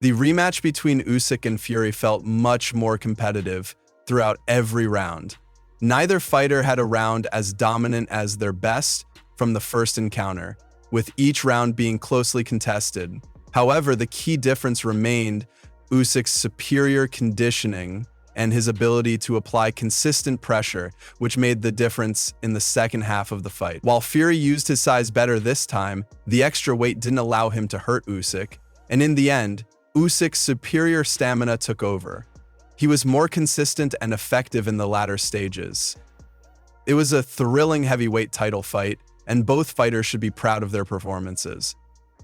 The rematch between Usyk and Fury felt much more competitive throughout every round. Neither fighter had a round as dominant as their best from the first encounter, with each round being closely contested. However, the key difference remained Usyk's superior conditioning and his ability to apply consistent pressure, which made the difference in the second half of the fight. While Fury used his size better this time, the extra weight didn't allow him to hurt Usyk, and in the end, Usyk's superior stamina took over. He was more consistent and effective in the latter stages. It was a thrilling heavyweight title fight, and both fighters should be proud of their performances.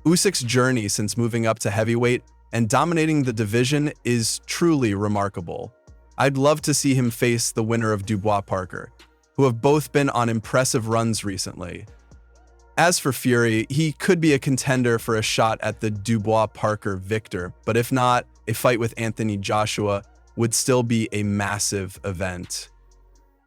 Usyk's journey since moving up to heavyweight and dominating the division is truly remarkable. I'd love to see him face the winner of Dubois-Parker, who have both been on impressive runs recently. As for Fury, he could be a contender for a shot at the Dubois-Parker victor, but if not, a fight with Anthony Joshua would still be a massive event.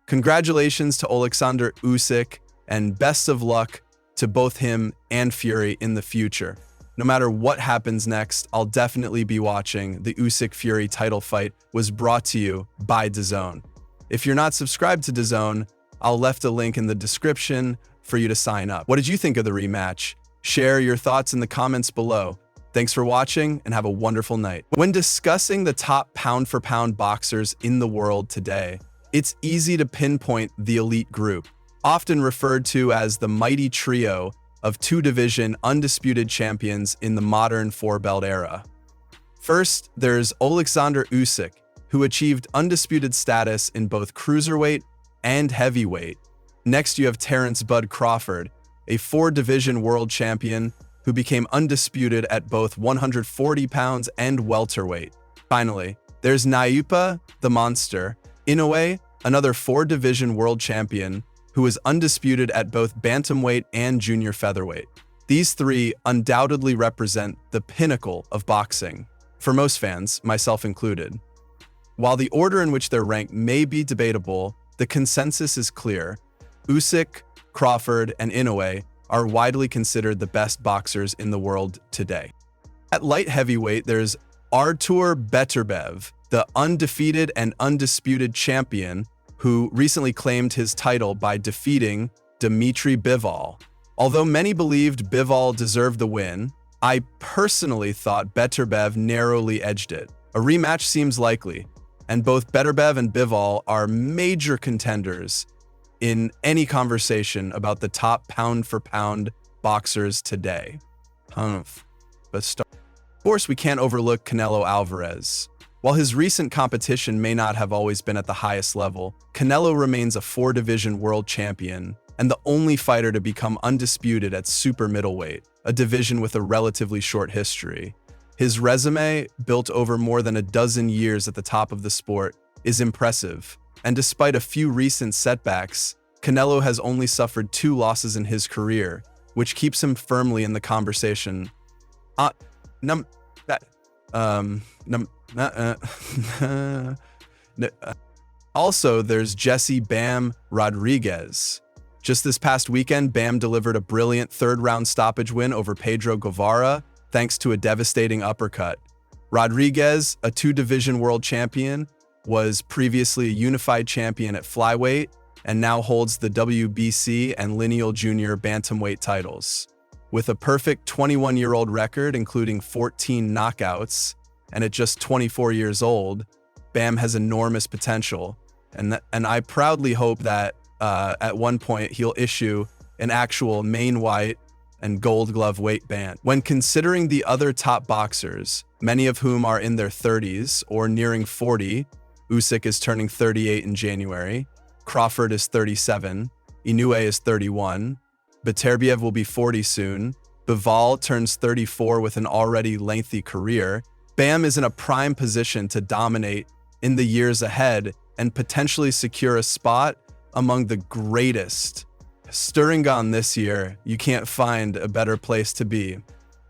Congratulations to Alexander Usyk, and best of luck to both him and Fury in the future. No matter what happens next, I'll definitely be watching. The Usyk-Fury title fight was brought to you by DAZN. If you're not subscribed to DAZN, I'll left a link in the description for you to sign up. What did you think of the rematch? Share your thoughts in the comments below. Thanks for watching and have a wonderful night. When discussing the top pound-for-pound boxers in the world today, it's easy to pinpoint the elite group, often referred to as the mighty trio of two-division undisputed champions in the modern four-belt era. First, there's Alexander Usyk, who achieved undisputed status in both cruiserweight and heavyweight. Next, you have Terence "Bud" Crawford, a four-division world champion who became undisputed at both 140 pounds and welterweight. Finally, there's Naoya the Monster Inoue, another four-division world champion who is undisputed at both bantamweight and junior featherweight. These three undoubtedly represent the pinnacle of boxing, for most fans, myself included. While the order in which they're ranked may be debatable, the consensus is clear. Usyk, Crawford, and Inoue are widely considered the best boxers in the world today. At light heavyweight, there's Artur Beterbiev, the undefeated and undisputed champion who recently claimed his title by defeating Dmitry Bivol. Although many believed Bivol deserved the win, I personally thought Beterbiev narrowly edged it. A rematch seems likely, and both Beterbiev and Bivol are major contenders in any conversation about the top pound-for-pound boxers today. Of course, we can't overlook Canelo Alvarez. While his recent competition may not have always been at the highest level, Canelo remains a four-division world champion and the only fighter to become undisputed at super middleweight, a division with a relatively short history. His resume, built over more than a dozen years at the top of the sport, is impressive, and despite a few recent setbacks, Canelo has only suffered 2 losses in his career, which keeps him firmly in the conversation. Also, there's Jesse "Bam" Rodriguez. Just this past weekend, Bam delivered a brilliant third-round stoppage win over Pedro Guevara, thanks to a devastating uppercut. Rodriguez, a two-division world champion, was previously a unified champion at flyweight and now holds the WBC and lineal junior bantamweight titles. With a perfect 21-year-old record, including 14 knockouts, and at just 24 years old, Bam has enormous potential, and I proudly hope that at one point he'll issue an actual main white and gold glove weight ban. When considering the other top boxers, many of whom are in their 30s or nearing 40, Usyk is turning 38 in January, Crawford is 37, Inoue is 31, Beterbiev will be 40 soon, Bivol turns 34 with an already lengthy career. Bam is in a prime position to dominate in the years ahead and potentially secure a spot among the greatest. Stirring on this year, you can't find a better place to be.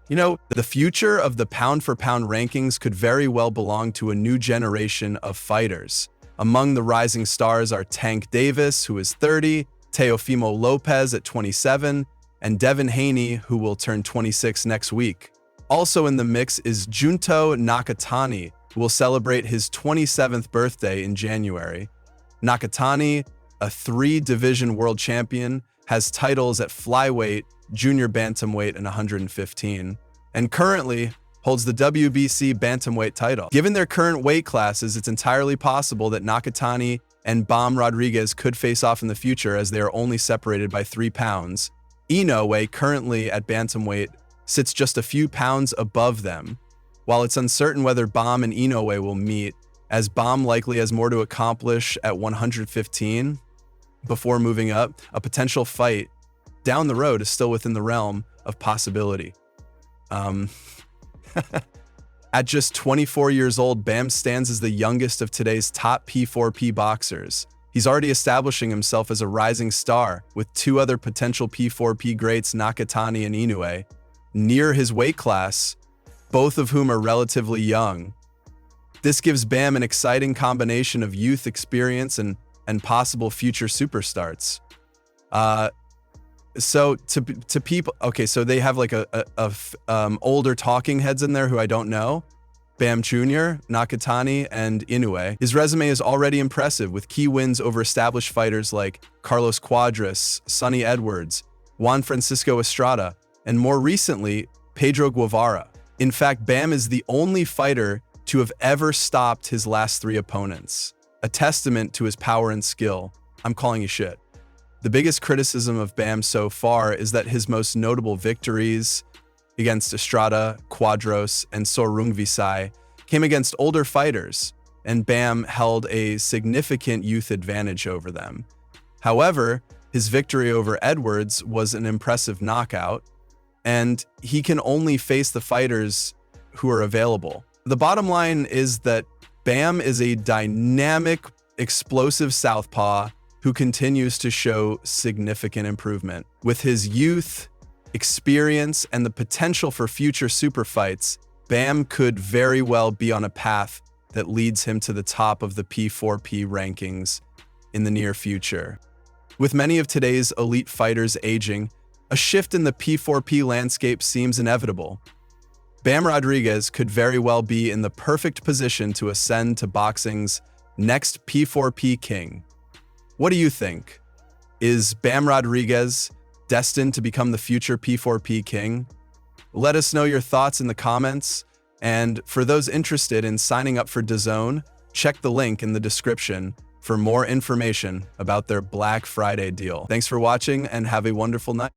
You know, the future of the pound-for-pound rankings could very well belong to a new generation of fighters. Among the rising stars are Tank Davis, who is 30, Teofimo Lopez at 27, and Devin Haney, who will turn 26 next week. Also in the mix is Junto Nakatani, who will celebrate his 27th birthday in January. Nakatani, a three-division world champion, has titles at flyweight, junior bantamweight, and 115, and currently holds the WBC bantamweight title. Given their current weight classes, it's entirely possible that Nakatani and Bamrodriguez could face off in the future, as they are only separated by 3 pounds. Inoue, currently at bantamweight, sits just a few pounds above them. While it's uncertain whether Bam and Inoue will meet, as Bam likely has more to accomplish at 115 before moving up, a potential fight down the road is still within the realm of possibility. At just 24 years old, Bam stands as the youngest of today's top P4P boxers. He's already establishing himself as a rising star, with 2 other potential P4P greats, Nakatani and Inoue, near his weight class, both of whom are relatively young. This gives Bam an exciting combination of youth, experience, and possible future superstars. So to people, okay, so they have like older talking heads in there who I don't know. Bam Jr., Nakatani, and Inoue. His resume is already impressive, with key wins over established fighters like Carlos Cuadras, Sonny Edwards, Juan Francisco Estrada, and more recently, Pedro Guevara. In fact, Bam is the only fighter to have ever stopped his last 3 opponents, a testament to his power and skill. I'm calling you shit. The biggest criticism of Bam so far is that his most notable victories against Estrada, Cuadras, and Sorungvisai came against older fighters, and Bam held a significant youth advantage over them. However, his victory over Edwards was an impressive knockout, and he can only face the fighters who are available. The bottom line is that Bam is a dynamic, explosive southpaw who continues to show significant improvement. With his youth, experience, and the potential for future super fights, Bam could very well be on a path that leads him to the top of the P4P rankings in the near future. With many of today's elite fighters aging, a shift in the P4P landscape seems inevitable. Bamrodriguez could very well be in the perfect position to ascend to boxing's next P4P king. What do you think? Is Bamrodriguez destined to become the future P4P king? Let us know your thoughts in the comments, and for those interested in signing up for DAZN, check the link in the description for more information about their Black Friday deal. Thanks for watching and have a wonderful night.